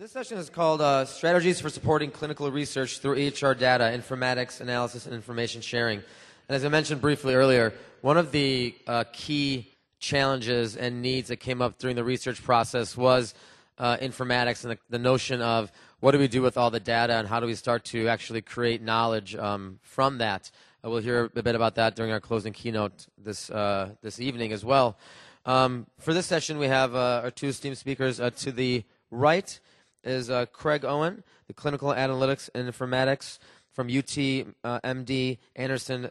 This session is called Strategies for Supporting Clinical Research Through EHR Data, Informatics, Analysis, and Information Sharing. And as I mentioned briefly earlier, one of the key challenges and needs that came up during the research process was informatics and the notion of what do we do with all the data and how do we start to actually create knowledge from that. We'll hear a bit about that during our closing keynote this evening as well. For this session, we have our two esteemed speakers. To the right is Craig Owen, the Clinical Analytics and Informatics from UT Anderson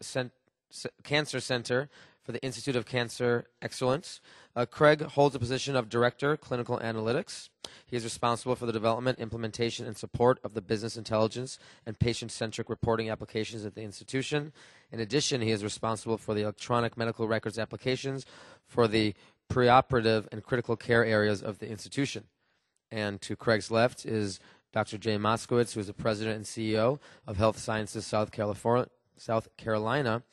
Cancer Center for the Institute of Cancer Excellence. Craig holds the position of Director, Clinical Analytics. He is responsible for the development, implementation, and support of the business intelligence and patient-centric reporting applications at the institution. In addition, he is responsible for the electronic medical records applications for the preoperative and critical care areas of the institution. And to Craig's left is Dr. Jay Moskowitz, who is the President and CEO of Health Sciences South Carolina,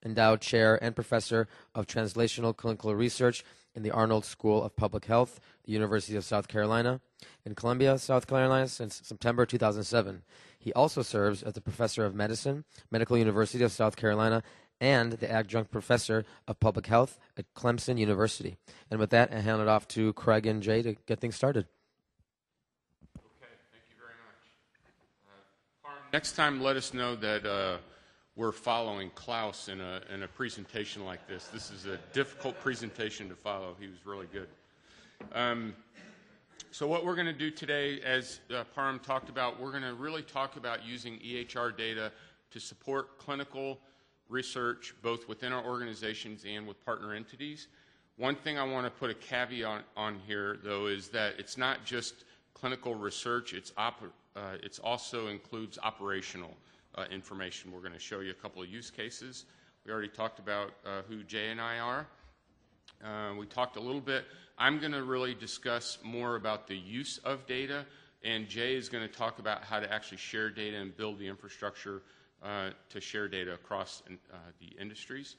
Endowed Chair and Professor of Translational Clinical Research in the Arnold School of Public Health, the University of South Carolina, in Columbia, South Carolina, since September 2007. He also serves as the Professor of Medicine, Medical University of South Carolina, and the Adjunct Professor of Public Health at Clemson University. And with that, I hand it off to Craig and Jay to get things started. Next time, let us know that we're following Klaus in a presentation like this. This is a difficult presentation to follow. He was really good. So what we're going to do today, as Param talked about, we're going to really talk about using EHR data to support clinical research, both within our organizations and with partner entities. One thing I want to put a caveat on here, though, is that it's not just clinical research, it also includes operational information. We're going to show you a couple of use cases. We already talked about who Jay and I are. We talked a little bit. I'm going to really discuss more about the use of data, and Jay is going to talk about how to actually share data and build the infrastructure to share data across the industries.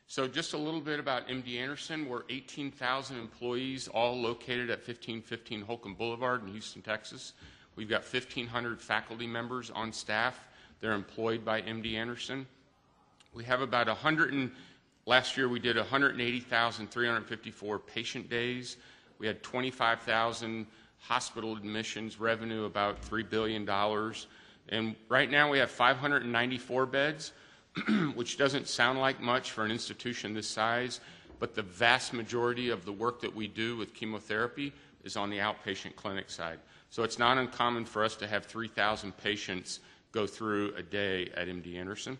So just a little bit about MD Anderson. We're 18,000 employees, all located at 1515 Holcomb Boulevard in Houston, Texas. We've got 1,500 faculty members on staff. They're employed by MD Anderson. We have about last year we did 180,354 patient days. We had 25,000 hospital admissions, revenue about $3 billion. And right now we have 594 beds, which doesn't sound like much for an institution this size, but the vast majority of the work that we do with chemotherapy is on the outpatient clinic side. So it's not uncommon for us to have 3,000 patients go through a day at MD Anderson.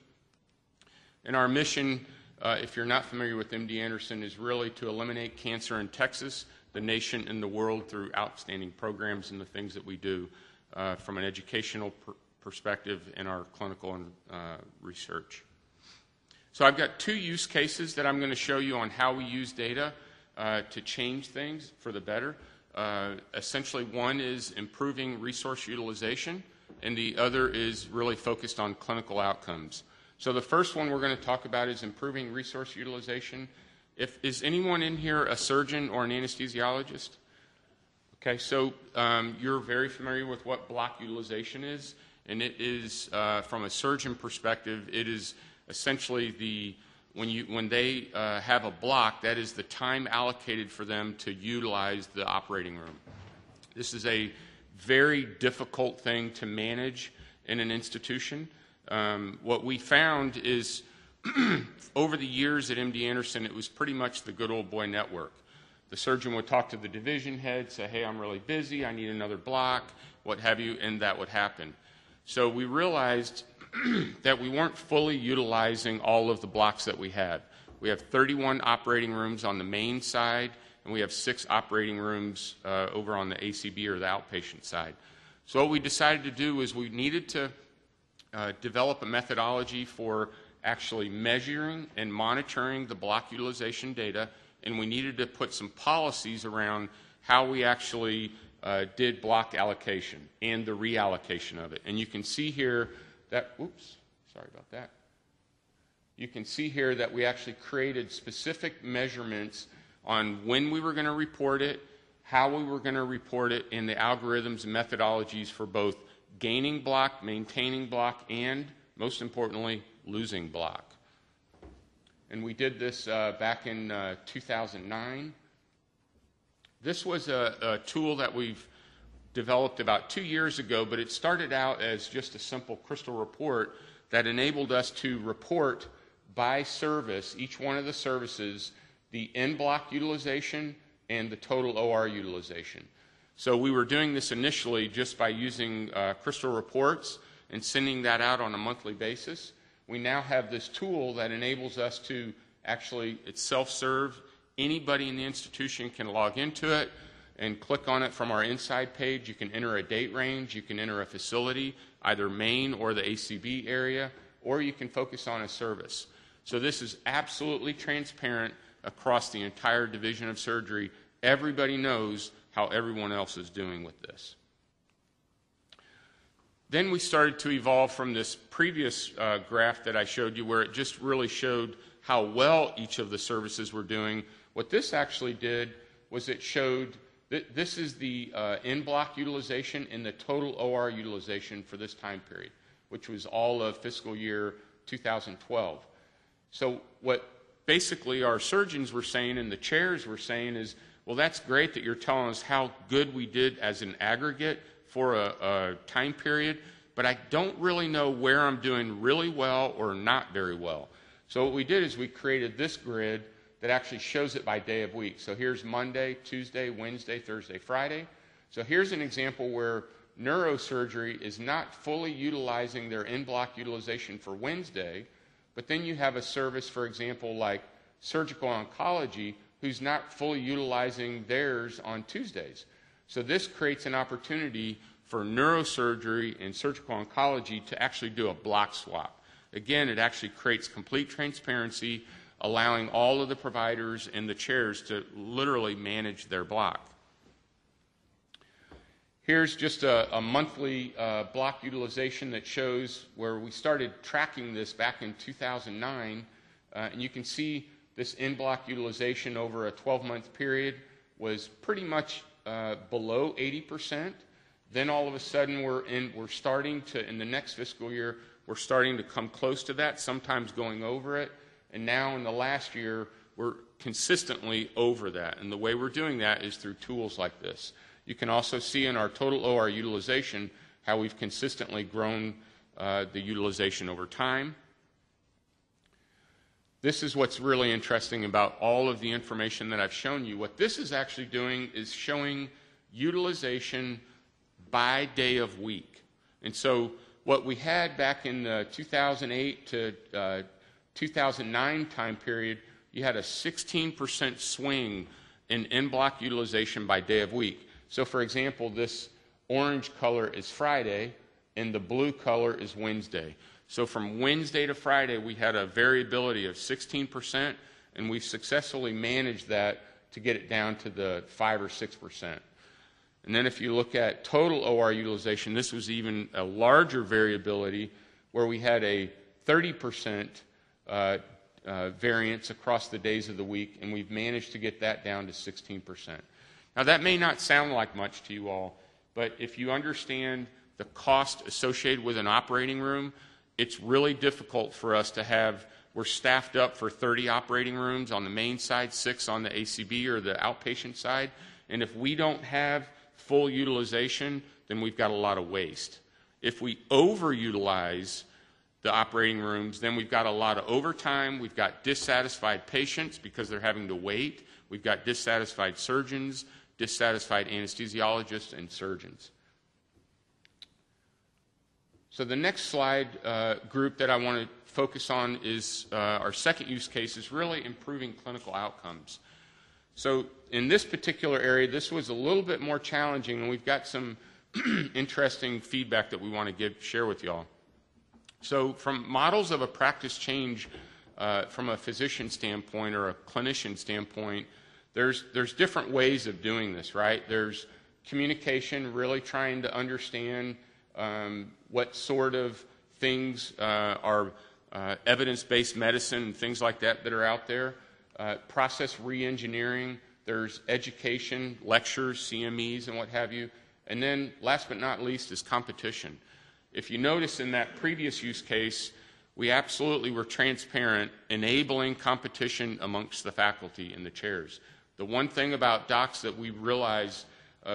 And our mission, if you're not familiar with MD Anderson, is really to eliminate cancer in Texas, the nation, and the world through outstanding programs and the things that we do from an educational perspective in our clinical and research. So I've got two use cases that I'm going to show you on how we use data to change things for the better. Essentially, one is improving resource utilization, and the other is really focused on clinical outcomes. So the first one we're going to talk about is improving resource utilization. Is anyone in here a surgeon or an anesthesiologist? Okay, so you're very familiar with what block utilization is, and it is, from a surgeon perspective, it is essentially when they have a block, that is the time allocated for them to utilize the operating room. This is a very difficult thing to manage in an institution. What we found is over the years at MD Anderson, it was pretty much the good old boy network. The surgeon would talk to the division head, say, hey, I'm really busy, I need another block, what have you, and that would happen. So we realized that we weren't fully utilizing all of the blocks that we had. We have 31 operating rooms on the main side, and we have 6 operating rooms over on the ACB or the outpatient side. So what we decided to do is we needed to develop a methodology for actually measuring and monitoring the block utilization data, and we needed to put some policies around how we actually did block allocation and the reallocation of it. And you can see here that, You can see here that we actually created specific measurements on when we were going to report it, how we were going to report it, and the algorithms and methodologies for both gaining block, maintaining block, and, most importantly, losing block. And we did this back in 2009. This was a tool that we've developed about 2 years ago, but it started out as just a simple crystal report that enabled us to report by service, each one of the services, the in-block utilization and the total OR utilization. So we were doing this initially just by using crystal reports and sending that out on a monthly basis. We now have this tool that enables us to actually, it's self-serve. Anybody in the institution can log into it and click on it from our inside page. You can enter a date range, you can enter a facility, either Maine or the ACB area, or you can focus on a service. So this is absolutely transparent across the entire division of surgery. Everybody knows how everyone else is doing with this. Then we started to evolve from this previous graph that I showed you, where it just really showed how well each of the services were doing. What this actually did was it showed that this is the in-block utilization and the total OR utilization for this time period, which was all of fiscal year 2012. So what basically our surgeons were saying and the chairs were saying is, well, that's great that you're telling us how good we did as an aggregate for a time period, but I don't really know where I'm doing really well or not very well. So what we did is we created this grid that actually shows it by day of week. So here's Monday, Tuesday, Wednesday, Thursday, Friday. So here's an example where neurosurgery is not fully utilizing their in-block utilization for Wednesday, but then you have a service, for example, like surgical oncology, who's not fully utilizing theirs on Tuesdays. So this creates an opportunity for neurosurgery and surgical oncology to actually do a block swap. Again, it actually creates complete transparency, allowing all of the providers and the chairs to literally manage their block. Here's just a monthly block utilization that shows where we started tracking this back in 2009, and you can see this in-block utilization over a 12-month period was pretty much below 80%. Then all of a sudden we're starting to, in the next fiscal year, we're starting to come close to that, sometimes going over it. And now in the last year, we're consistently over that. And the way we're doing that is through tools like this. You can also see in our total OR utilization how we've consistently grown the utilization over time. This is what's really interesting about all of the information that I've shown you. What this is actually doing is showing utilization by day of week. And so what we had back in the 2008 to 2009 time period, you had a 16% swing in in-block utilization by day of week. So for example, this orange color is Friday and the blue color is Wednesday. So from Wednesday to Friday, we had a variability of 16%, and we've successfully managed that to get it down to the 5 or 6%. And then if you look at total OR utilization, this was even a larger variability where we had a 30% variance across the days of the week, and we've managed to get that down to 16%. Now that may not sound like much to you all, but if you understand the cost associated with an operating room, it's really difficult for us to have, we're staffed up for 30 operating rooms on the main side, 6 on the ACB or the outpatient side, and if we don't have full utilization, then we've got a lot of waste. If we overutilize the operating rooms, then we've got a lot of overtime, we've got dissatisfied patients because they're having to wait, we've got dissatisfied surgeons, dissatisfied anesthesiologists, and surgeons. So the next slide group that I want to focus on is our second use case is really improving clinical outcomes. So in this particular area, this was a little bit more challenging, and we've got some interesting feedback that we want to share with y'all. So from models of a practice change from a physician standpoint or a clinician standpoint, there's different ways of doing this, right? There's communication, really trying to understand what sort of things are evidence-based medicine and things like that that are out there. Process re-engineering, There's education, lectures, CMEs, and what have you. And then, last but not least, is competition. If you notice in that previous use case, we absolutely were transparent, enabling competition amongst the faculty and the chairs. The one thing about docs that we realized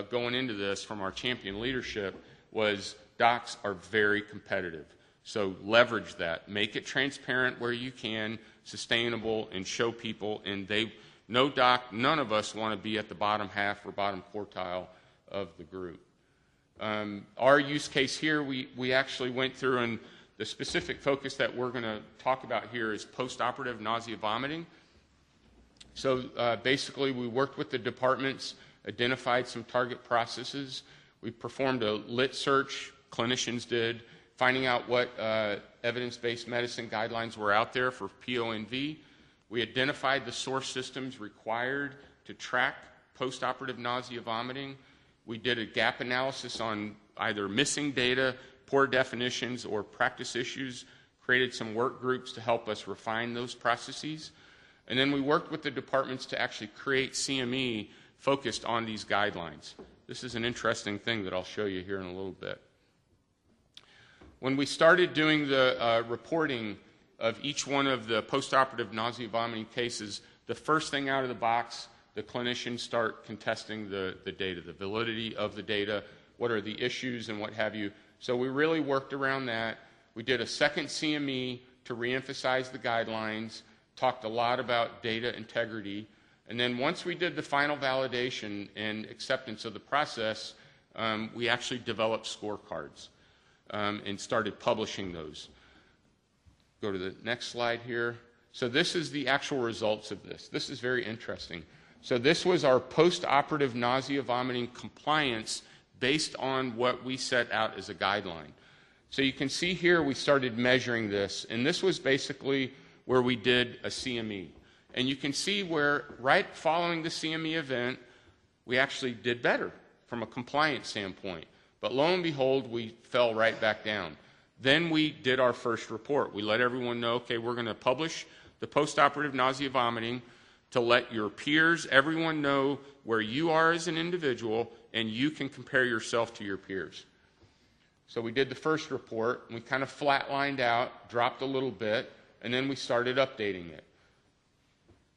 going into this from our champion leadership was docs are very competitive. So leverage that. Make it transparent where you can, sustainable, and show people. And no doc, none of us want to be at the bottom half or bottom quartile of the group. Our use case here, we actually went through, and the specific focus that we're going to talk about here is postoperative nausea vomiting. So basically, we worked with the departments, identified some target processes. We performed a lit search, clinicians did, finding out what evidence-based medicine guidelines were out there for PONV. We identified the source systems required to track postoperative nausea vomiting. We did a gap analysis on either missing data, poor definitions, or practice issues, created some work groups to help us refine those processes. And then we worked with the departments to actually create CME focused on these guidelines. This is an interesting thing that I'll show you here in a little bit. When we started doing the reporting of each one of the postoperative nausea vomiting cases, the first thing out of the box, the clinicians start contesting the data, the validity of the data, what are the issues and what have you. So we really worked around that. We did a second CME to reemphasize the guidelines, talked a lot about data integrity, and then once we did the final validation and acceptance of the process, we actually developed scorecards and started publishing those. Go to the next slide here. So this is the actual results of this. This is very interesting. So this was our post-operative nausea vomiting compliance based on what we set out as a guideline. So you can see here we started measuring this, and this was basically where we did a CME. And you can see where right following the CME event, we actually did better from a compliance standpoint. But lo and behold, we fell right back down. Then we did our first report. We let everyone know, okay, we're going to publish the postoperative nausea vomiting to let your peers, everyone know where you are as an individual, and you can compare yourself to your peers. So we did the first report, and we kind of flatlined out, dropped a little bit, and then we started updating it.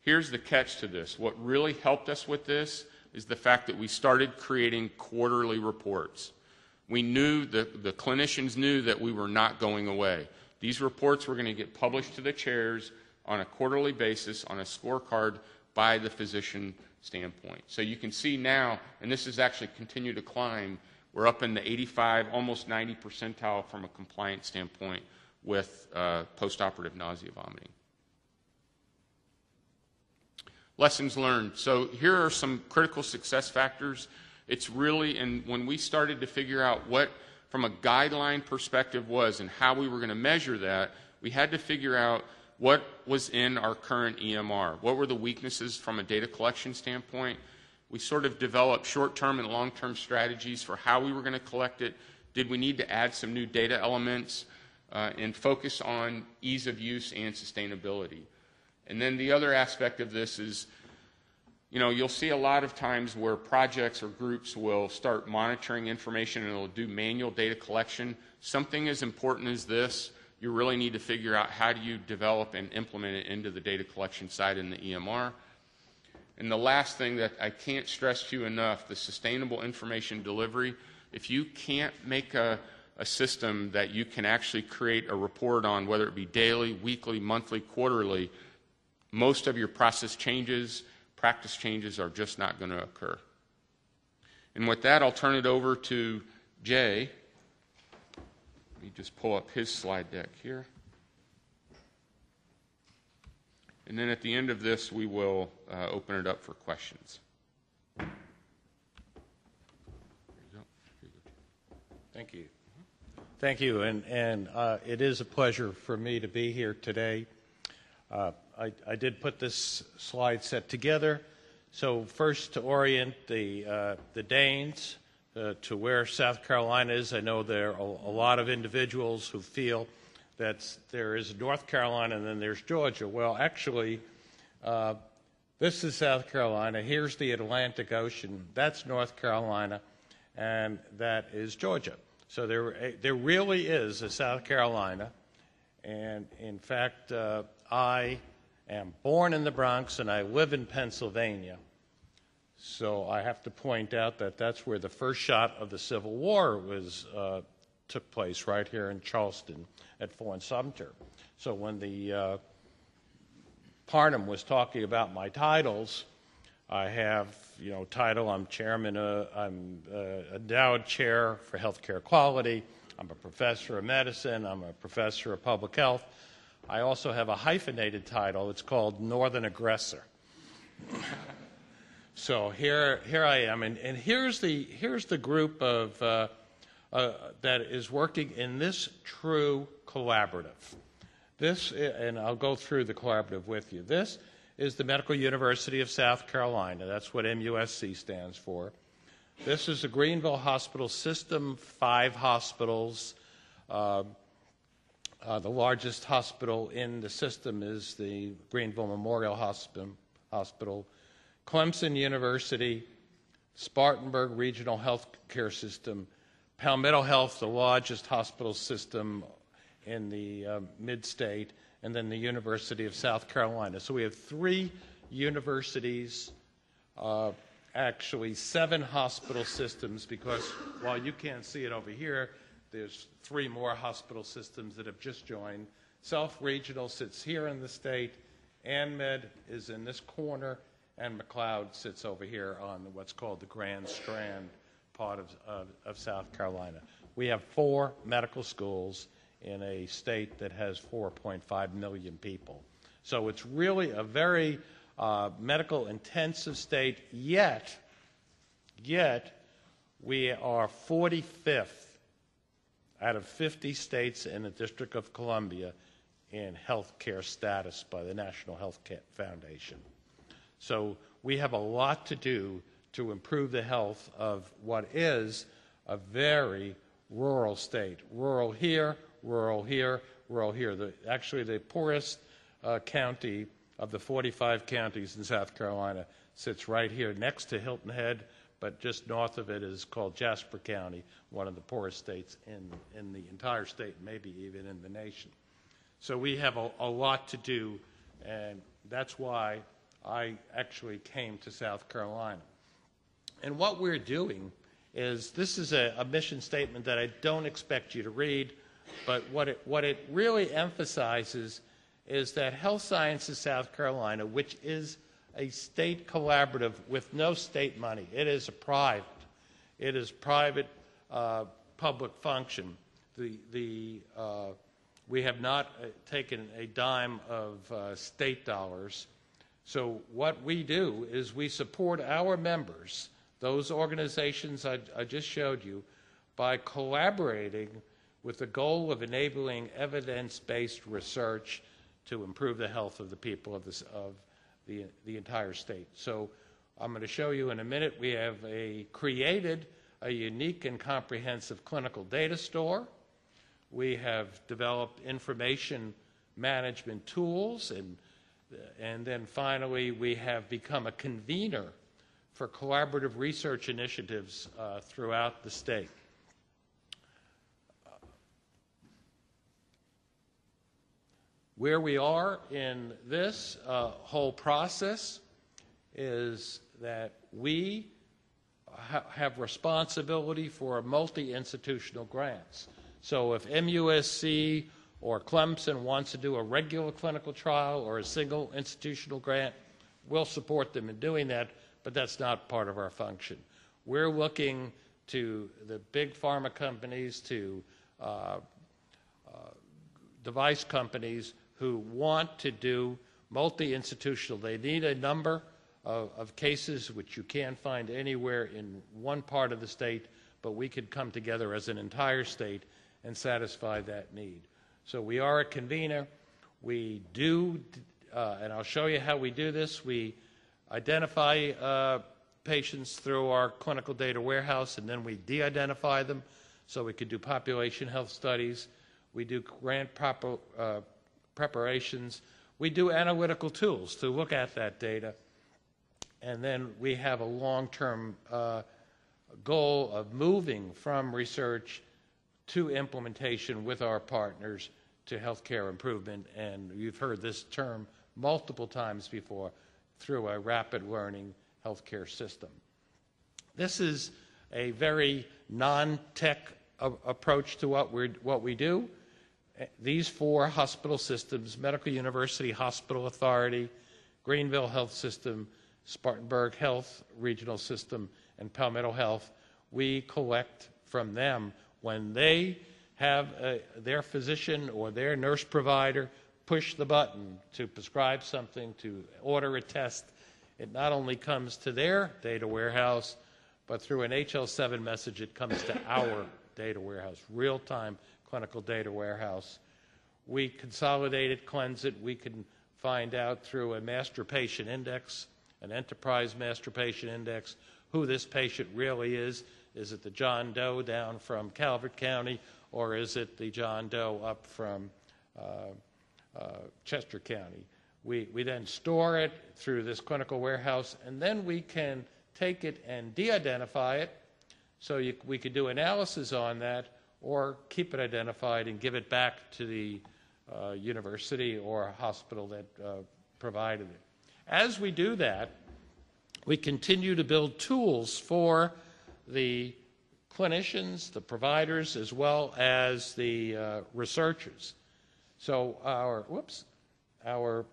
Here's the catch to this. What really helped us with this is the fact that we started creating quarterly reports. We knew, the clinicians knew that we were not going away. These reports were going to get published to the chairs on a quarterly basis on a scorecard by the physician standpoint. So you can see now, and this has actually continued to climb, we're up in the 85, almost 90 percentile from a compliance standpoint with postoperative nausea vomiting. Lessons learned. So here are some critical success factors. It's really, and when we started to figure out what, from a guideline perspective was and how we were going to measure that, we had to figure out what was in our current EMR. What were the weaknesses from a data collection standpoint? We sort of developed short-term and long-term strategies for how we were going to collect it. Did we need to add some new data elements and focus on ease of use and sustainability? And then the other aspect of this is, you know, you'll see a lot of times where projects or groups will start monitoring information and it'll do manual data collection. Something as important as this, you really need to figure out how do you develop and implement it into the data collection side in the EMR. And the last thing that I can't stress to you enough, the sustainable information delivery. If you can't make a system that you can actually create a report on, whether it be daily, weekly, monthly, quarterly, most of your process changes, practice changes are just not going to occur. And with that, I'll turn it over to Jay. Let me just pull up his slide deck here. And then at the end of this, we will open it up for questions. Thank you. Thank you, and it is a pleasure for me to be here today. I did put this slide set together. So first, to orient the Danes to where South Carolina is, I know there are a lot of individuals who feel that there is North Carolina and then there's Georgia. Well, actually, there This is South Carolina. Here's the Atlantic Ocean. That's North Carolina, and that is Georgia. So there really is a South Carolina, and in fact, I am born in the Bronx and I live in Pennsylvania. So I have to point out that that's where the first shot of the Civil War took place, right here in Charleston at Fort Sumter. So when the Parnham was talking about my titles, I have, title, I'm chairman, I'm endowed chair for healthcare quality, I'm a professor of medicine, I'm a professor of public health. I also have a hyphenated title, it's called Northern Aggressor. So here I am, and here's the group of that is working in this true collaborative. This, and I'll go through the collaborative with you. This is the Medical University of South Carolina. That's what MUSC stands for. This is the Greenville Hospital System, 5 hospitals. The largest hospital in the system is the Greenville Memorial Hospital. Clemson University, Spartanburg Regional Health Care System, Palmetto Health, the largest hospital system in the mid-state, and then the University of South Carolina. So we have 3 universities, actually 7 hospital systems, because while you can't see it over here, there's 3 more hospital systems that have just joined. South Regional sits here in the state, ANMED is in this corner, and McLeod sits over here on what's called the Grand Strand part of South Carolina. We have 4 medical schools in a state that has 4.5 million people. So it's really a very medical intensive state, yet we are 45th out of 50 states in the District of Columbia in healthcare status by the National Health Foundation. So we have a lot to do to improve the health of what is a very rural state. Rural here, rural here, rural here. Actually, the poorest county of the 45 counties in South Carolina sits right here next to Hilton Head, but just north of it is called Jasper County, one of the poorest states in the entire state, maybe even in the nation. So we have a lot to do, and that's why I actually came to South Carolina. And what we're doing is, this is a mission statement that I don't expect you to read, but what it really emphasizes is that Health Sciences South Carolina, which is a state collaborative with no state money, it is private public function. We have not taken a dime of state dollars. So what we do is we support our members, those organizations I just showed you, by collaborating with the goal of enabling evidence-based research to improve the health of the people of the entire state. So I'm going to show you in a minute, we have created a unique and comprehensive clinical data store. We have developed information management tools, and then finally we have become a convener for collaborative research initiatives throughout the state. Where we are in this whole process is that we have responsibility for multi-institutional grants. So if MUSC or Clemson wants to do a regular clinical trial or a single institutional grant, we'll support them in doing that, but that's not part of our function. We're looking to the big pharma companies, to device companies who want to do multi-institutional. They need a number of cases which you can't find anywhere in one part of the state, but we could come together as an entire state and satisfy that need. So we are a convener. We do, and I'll show you how we do this, we identify patients through our clinical data warehouse, and then we de-identify them so we could do population health studies. We do grant preparations. We do analytical tools to look at that data. and then we have a long-term goal of moving from research to implementation with our partners to healthcare improvement, and you've heard this term multiple times before, through a rapid learning healthcare system. This is a very non-tech approach to what we do. These 4 hospital systems, Medical University Hospital Authority, Greenville Health System, Spartanburg Health Regional System, and Palmetto Health, we collect from them when they have their physician or their nurse provider push the button to prescribe something, to order a test. It not only comes to their data warehouse, but through an HL7 message, it comes to our data warehouse, real-time clinical data warehouse. We consolidate it, cleanse it. We can find out through a master patient index, an enterprise master patient index, who this patient really is. Is it the John Doe down from Calvert County, or is it the John Doe up from Chester County? We then store it through this clinical warehouse, and then we can take it and de-identify it. So we could do analysis on that, or keep it identified and give it back to the university or hospital that provided it. As we do that, we continue to build tools for the clinicians, the providers, as well as the researchers. So our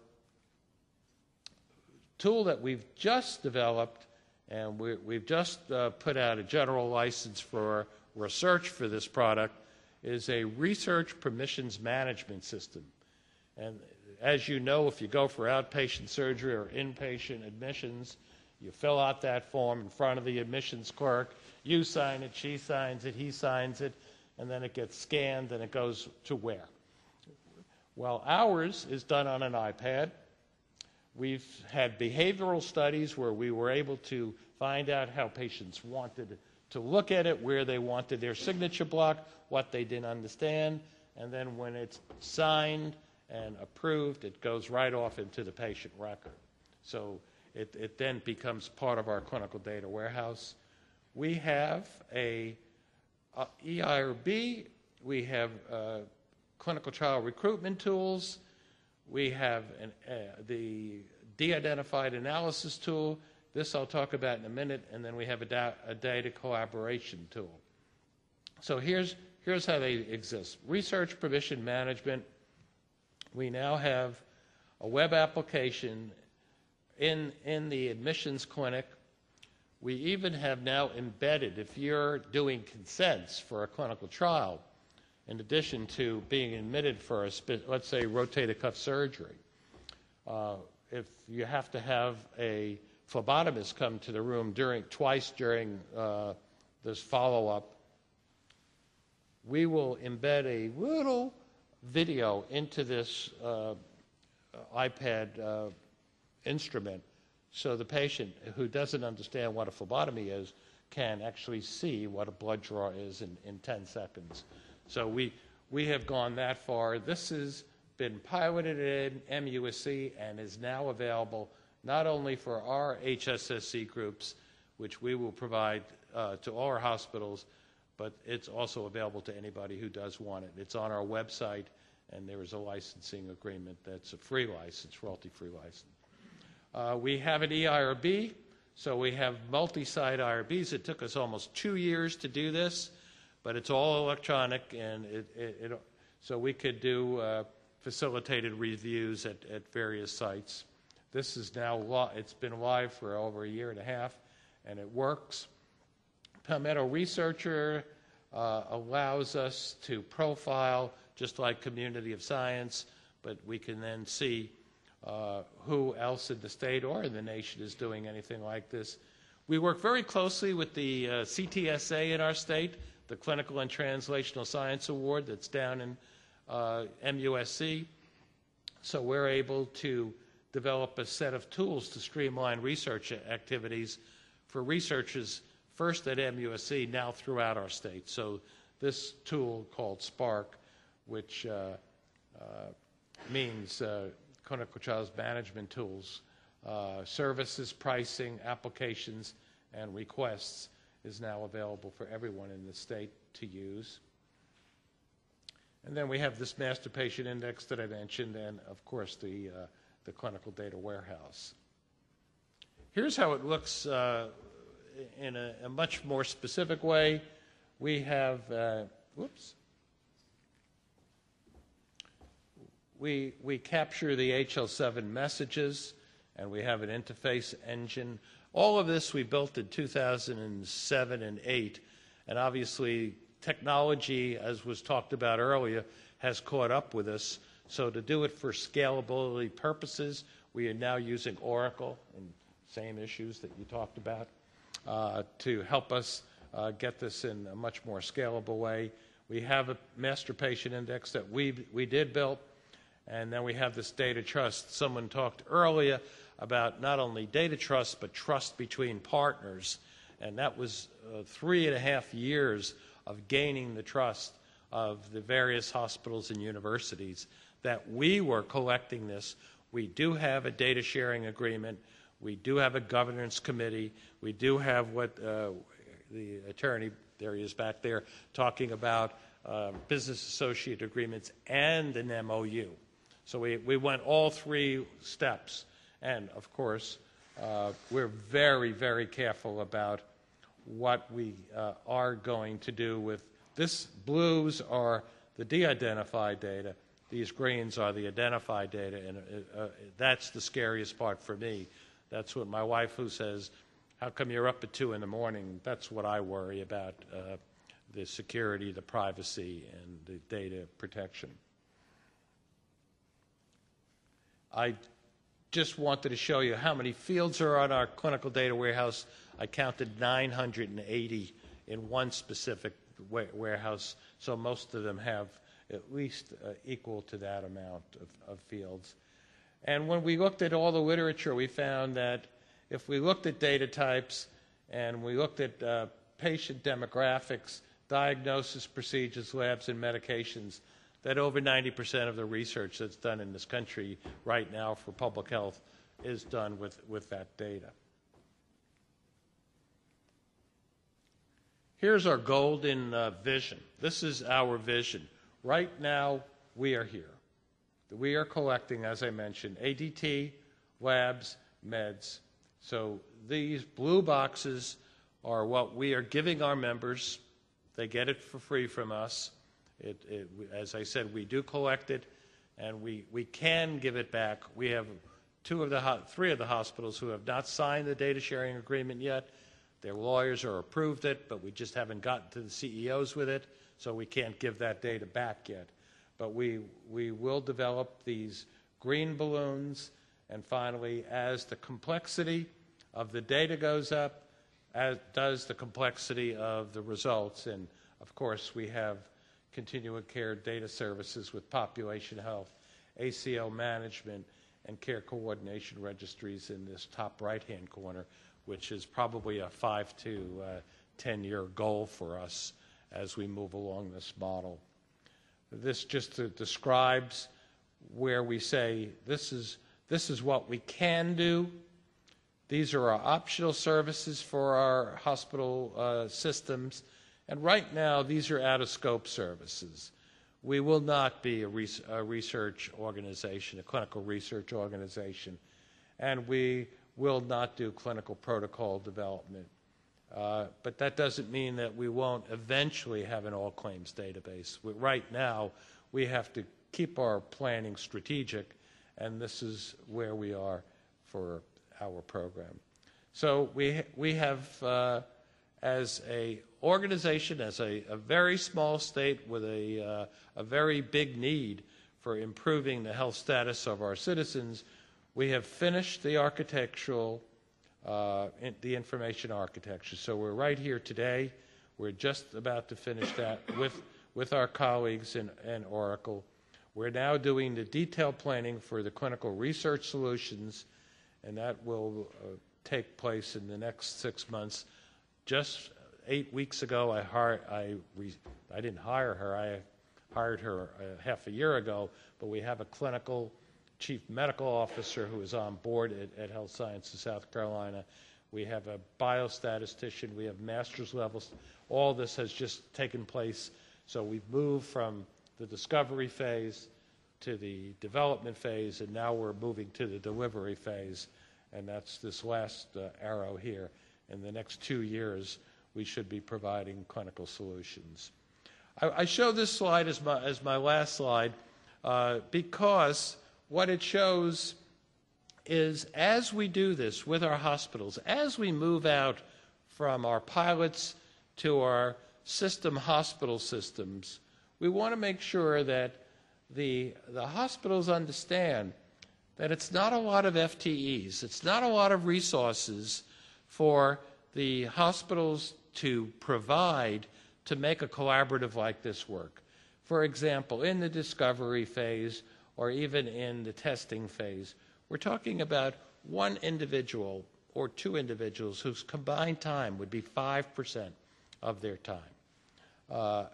tool that we've just developed, and we've just put out a general license for research for this product, is a research permissions management system. And as you know, if you go for outpatient surgery or inpatient admissions, you fill out that form in front of the admissions clerk. You sign it, she signs it, he signs it, and then it gets scanned and it goes to where? Well, ours is done on an iPad. We've had behavioral studies where we were able to find out how patients wanted to look at it, where they wanted their signature block, what they didn't understand, and then when it's signed and approved, it goes right off into the patient record. So it then becomes part of our clinical data warehouse. We have a EIRB, we have clinical trial recruitment tools, we have the de-identified analysis tool. This I'll talk about in a minute, and then we have a data collaboration tool. So here's how they exist. Research permission management. We now have a web application in the admissions clinic. We even have now embedded, if you're doing consents for a clinical trial, in addition to being admitted for let's say rotator cuff surgery, if you have to have a phlebotomist come to the room twice during this follow-up, we will embed a little video into this iPad instrument, so the patient who doesn't understand what a phlebotomy is can actually see what a blood draw is in 10 seconds. So we have gone that far. This has been piloted at MUSC and is now available not only for our HSSC groups, which we will provide to all our hospitals, but it's also available to anybody who does want it. It's on our website, and there is a licensing agreement that's a free license, royalty-free license. We have an EIRB, so we have multi-site IRBs. It took us almost 2 years to do this, but it's all electronic, and so we could do facilitated reviews at various sites. This is now, it's been live for over 1.5 years, and it works. Palmetto Researcher allows us to profile, just like Community of Science, but we can then see who else in the state or in the nation is doing anything like this. We work very closely with the CTSA in our state, the Clinical and Translational Science Award that's down in MUSC. So we're able to develop a set of tools to streamline research activities for researchers, first at MUSC, now throughout our state. So this tool called SPARK, which means Clinical Trials Management Tools, services, pricing, applications, and requests is now available for everyone in the state to use. And then we have this master patient index that I mentioned, and of course the clinical data warehouse. Here's how it looks in a much more specific way. We have, we capture the HL7 messages, and we have an interface engine. All of this we built in 2007 and 8, and obviously technology, as was talked about earlier, has caught up with us. So to do it for scalability purposes, we are now using Oracle, and same issues that you talked about, to help us get this in a much more scalable way. We have a master patient index that we did build, and then we have this data trust. Someone talked earlier about not only data trust, but trust between partners, and that was 3.5 years of gaining the trust of the various hospitals and universities that we were collecting this. We do have a data sharing agreement. We do have a governance committee. We do have what the attorney, there he is back there, talking about business associate agreements and an MOU. So we went all 3 steps. And of course, we're very, very careful about what we are going to do with this. Blues are the de-identified data. These greens are the identified data, and that's the scariest part for me. That's what my wife, who says, how come you're up at 2 in the morning? That's what I worry about, the security, the privacy, and the data protection. I just wanted to show you how many fields are on our clinical data warehouse. I counted 980 in one specific warehouse, so most of them have at least equal to that amount of fields. And when we looked at all the literature, we found that if we looked at data types and we looked at patient demographics, diagnosis, procedures, labs, and medications, that over 90% of the research that's done in this country right now for public health is done with that data. Here's our golden vision. This is our vision. Right now, we are here. We are collecting, as I mentioned, ADT, labs, meds. So these blue boxes are what we are giving our members. They get it for free from us. As I said, we do collect it, and we can give it back. We have 3 of the hospitals who have not signed the data sharing agreement yet. Their lawyers are approved it, but we just haven't gotten to the CEOs with it, so we can't give that data back yet. But we will develop these green balloons, and finally, as the complexity of the data goes up, as does the complexity of the results. And of course, we have continuing care data services with population health, ACO management, and care coordination registries in this top right-hand corner, which is probably a 5 to 10-year goal for us as we move along this model. This just describes where we say this is what we can do. These are our optional services for our hospital systems. And right now, these are out-of-scope services. We will not be a research organization, a clinical research organization, and we will not do clinical protocol development. But that doesn't mean that we won't eventually have an all-claims database. Right now, we have to keep our planning strategic, and this is where we are for our program. So we have, as an organization, as a very small state with a very big need for improving the health status of our citizens, we have finished the architectural, the information architecture. So we're right here today. We're just about to finish that with our colleagues in Oracle. We're now doing the detailed planning for the clinical research solutions, and that will take place in the next 6 months. Just 8 weeks ago, I didn't hire her. I hired her half a year ago, but we have a clinical chief medical officer who is on board at Health Sciences South Carolina. We have a biostatistician. We have master's levels. All this has just taken place. So we've moved from the discovery phase to the development phase, and now we're moving to the delivery phase, and that's this last arrow here. In the next 2 years, we should be providing clinical solutions. I show this slide as my last slide because what it shows is as we do this with our hospitals, as we move out from our pilots to our hospital systems, we want to make sure that the hospitals understand that it's not a lot of FTEs, it's not a lot of resources for the hospitals to provide to make a collaborative like this work. For example, in the discovery phase or even in the testing phase, we're talking about one individual or two individuals whose combined time would be 5% of their time.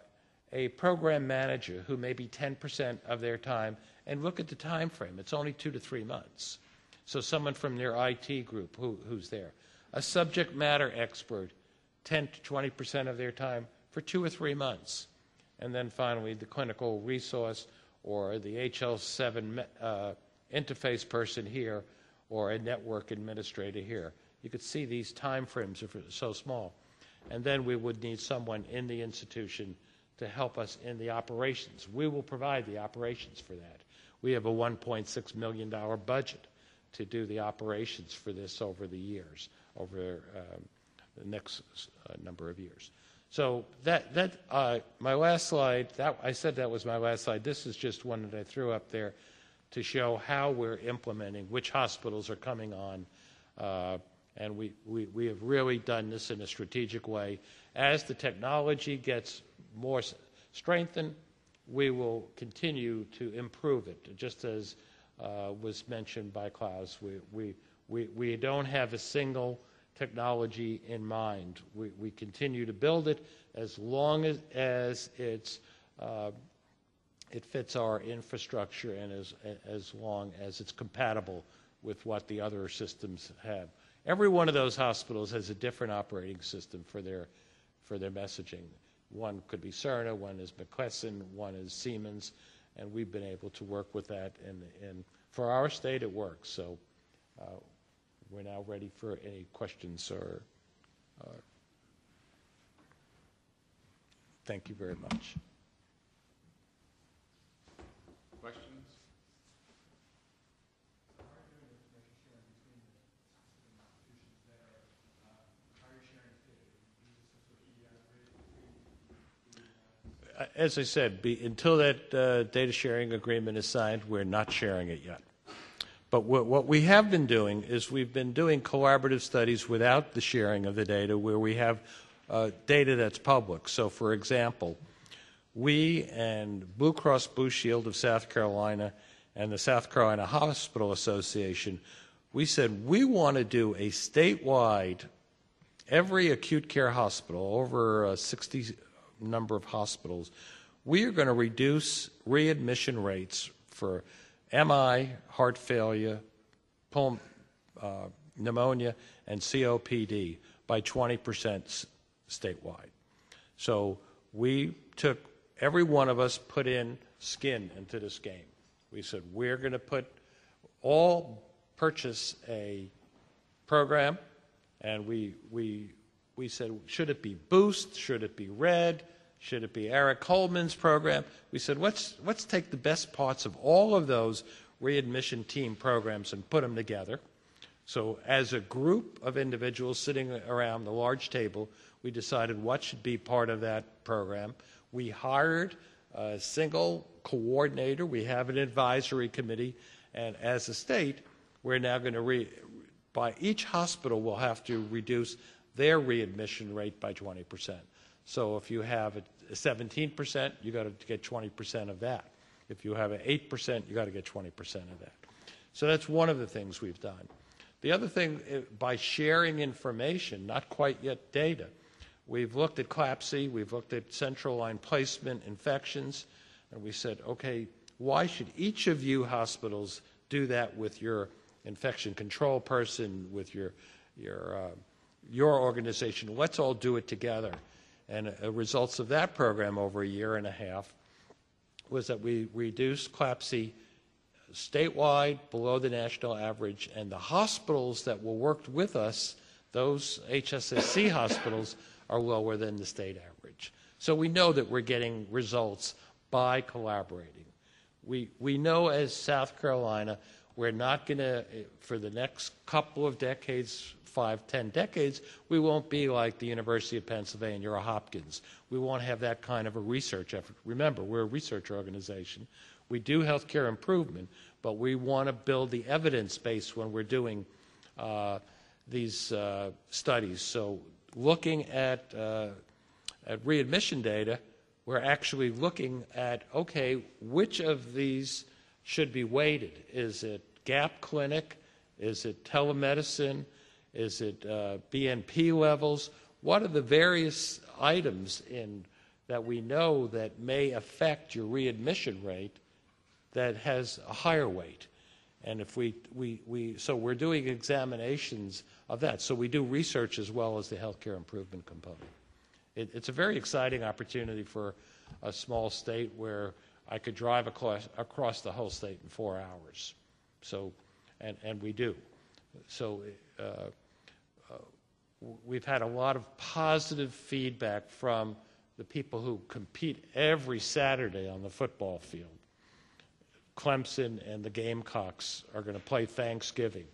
A program manager who may be 10% of their time, and look at the time frame. It's only 2 to 3 months. So someone from their IT group who's there. A subject matter expert, 10 to 20% of their time for 2 or 3 months. And then finally, the clinical resource or the HL7 interface person here or a network administrator here. You could see these time frames are so small. And then we would need someone in the institution to help us in the operations. We will provide the operations for that. We have a $1.6 million budget to do the operations for this over the years, over the next number of years. So my last slide, I said that was my last slide. This is just one that I threw up there to show how we're implementing, which hospitals are coming on. And we have really done this in a strategic way. As the technology gets more strengthened, we will continue to improve it. Just as was mentioned by Klaus, we don't have a single technology in mind. We continue to build it as long as it fits our infrastructure and as long as it's compatible with what the other systems have. Every one of those hospitals has a different operating system for their messaging. One could be Cerner, one is McKesson, one is Siemens, and we've been able to work with that. And for our state, it works. So we're now ready for any questions or thank you very much. Questions? As I said, until that data sharing agreement is signed, we're not sharing it yet. But what we have been doing is we've been doing collaborative studies without the sharing of the data where we have data that's public. So, for example, we and Blue Cross Blue Shield of South Carolina and the South Carolina Hospital Association, we said we want to do a statewide, every acute care hospital, over a 60 number of hospitals, we are going to reduce readmission rates for MI, heart failure, pneumonia, and COPD by 20% statewide. So we took, every one of us put in skin into this game. We said, we're going to purchase a program, and we said, should it be Boost? Should it be Red? Should it be Eric Holman's program? We said, let's take the best parts of all of those readmission team programs and put them together. So as a group of individuals sitting around the large table, we decided what should be part of that program. We hired a single coordinator. We have an advisory committee. And as a state, we're now going to, by each hospital will have to reduce their readmission rate by 20%. So if you have a 17%, you got to get 20% of that. If you have an 8%, you got to get 20% of that. So that's one of the things we've done. The other thing, by sharing information, not quite yet data, we've looked at CLABSI, we've looked at central line placement infections, and we said, okay, why should each of you hospitals do that with your infection control person, with your organization. Let's all do it together. And results of that program over a year and a half was that we reduced CLABSI statewide below the national average, and the hospitals that were worked with us, those HSSC hospitals, are lower than the state average. So we know that we're getting results by collaborating. We know as South Carolina, we're not going to, for the next couple of decades, 5, 10 decades, we won't be like the University of Pennsylvania or Hopkins. We won't have that kind of a research effort. Remember, we're a research organization. We do healthcare improvement, but we want to build the evidence base when we're doing these studies. So looking at readmission data, we're actually looking at, okay, which of these should be weighted? Is it gap clinic? Is it telemedicine? Is it BNP levels? What are the various items that we know that may affect your readmission rate that has a higher weight? And if so we're doing examinations of that. So we do research as well as the healthcare improvement component. It's a very exciting opportunity for a small state where I could drive across the whole state in 4 hours. So, and we do. So we've had a lot of positive feedback from the people who compete every Saturday on the football field. Clemson and the Gamecocks are going to play Thanksgiving.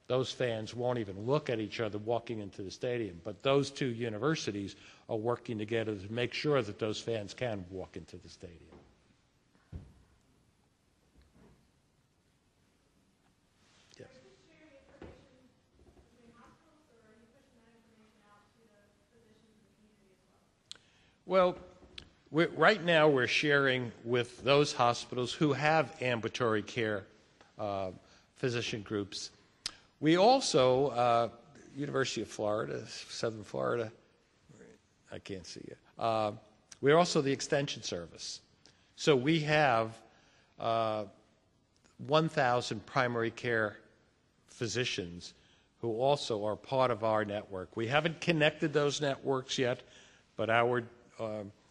Those fans won't even look at each other walking into the stadium, but those two universities are working together to make sure that those fans can walk into the stadium. Yes. Well, right now we're sharing with those hospitals who have ambulatory care physician groups. We also, University of Florida, Southern Florida, I can't see it. We're also the Extension Service. So we have 1,000 primary care physicians who also are part of our network. We haven't connected those networks yet, but our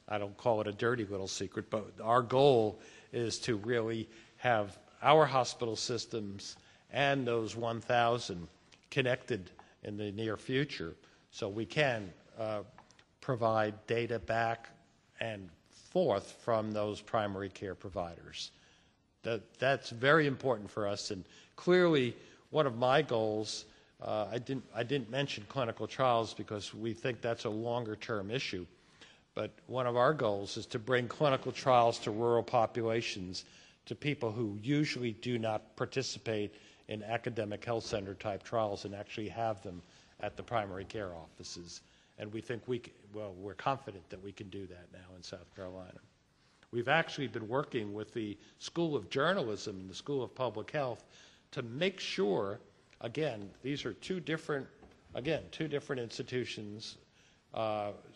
I don't call it a dirty little secret, but our goal is to really have our hospital systems and those 1,000 connected in the near future so we can provide data back and forth from those primary care providers. That's very important for us, and clearly one of my goals, I didn't mention clinical trials because we think that's a longer-term issue, but one of our goals is to bring clinical trials to rural populations, to people who usually do not participate in academic health center type trials and actually have them at the primary care offices. And we think we're confident that we can do that now in South Carolina. We've actually been working with the School of Journalism and the School of Public Health to make sure, again, these are two different institutions,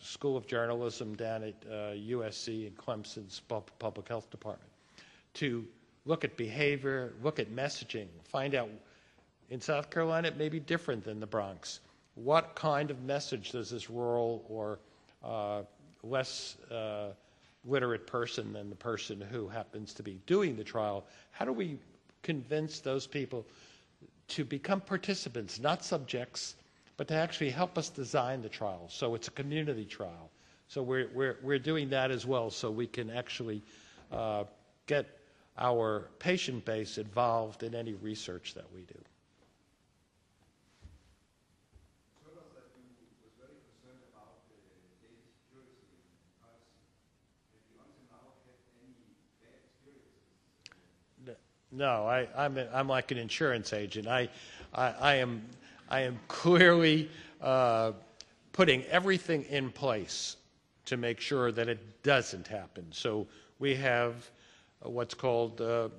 School of Journalism down at USC and Clemson's Public Health Department, to look at behavior, look at messaging, find out, in South Carolina it may be different than the Bronx. What kind of message does this rural or less literate person than the person who happens to be doing the trial, how do we convince those people to become participants, not subjects, but to actually help us design the trial? So it's a community trial. So we're doing that as well, so we can actually get our patient base involved in any research that we do. No, I'm like an insurance agent. I am clearly putting everything in place to make sure that it doesn't happen. So we have what's called a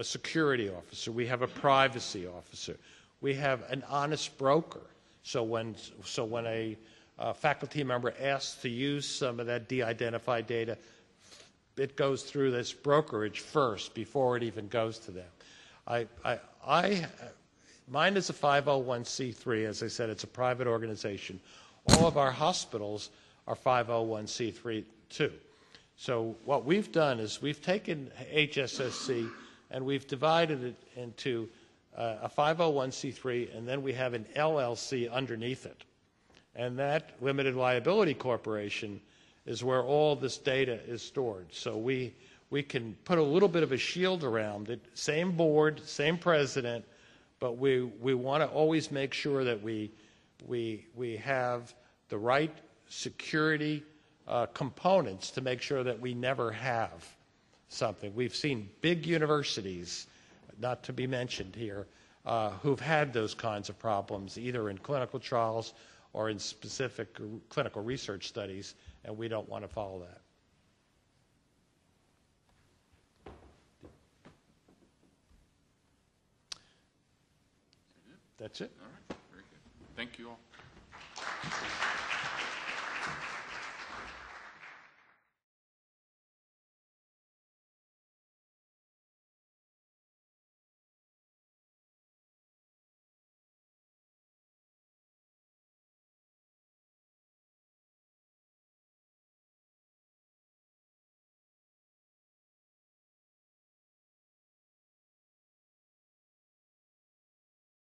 security officer. We have a privacy officer. We have an honest broker. So when a faculty member asks to use some of that de-identified data, it goes through this brokerage first before it even goes to them. Mine is a 501c3. As I said, it's a private organization. All of our hospitals are 501c3 too. So what we've done is we've taken HSSC and we've divided it into a 501c3, and then we have an LLC underneath it. And that limited liability corporation is where all this data is stored. So we can put a little bit of a shield around it, same board, same president, but we want to always make sure that we have the right security components to make sure that we never have something. We've seen big universities, not to be mentioned here, who've had those kinds of problems, either in clinical trials or in specific clinical research studies, and we don't want to follow that. That's it. All right, very good. Thank you all.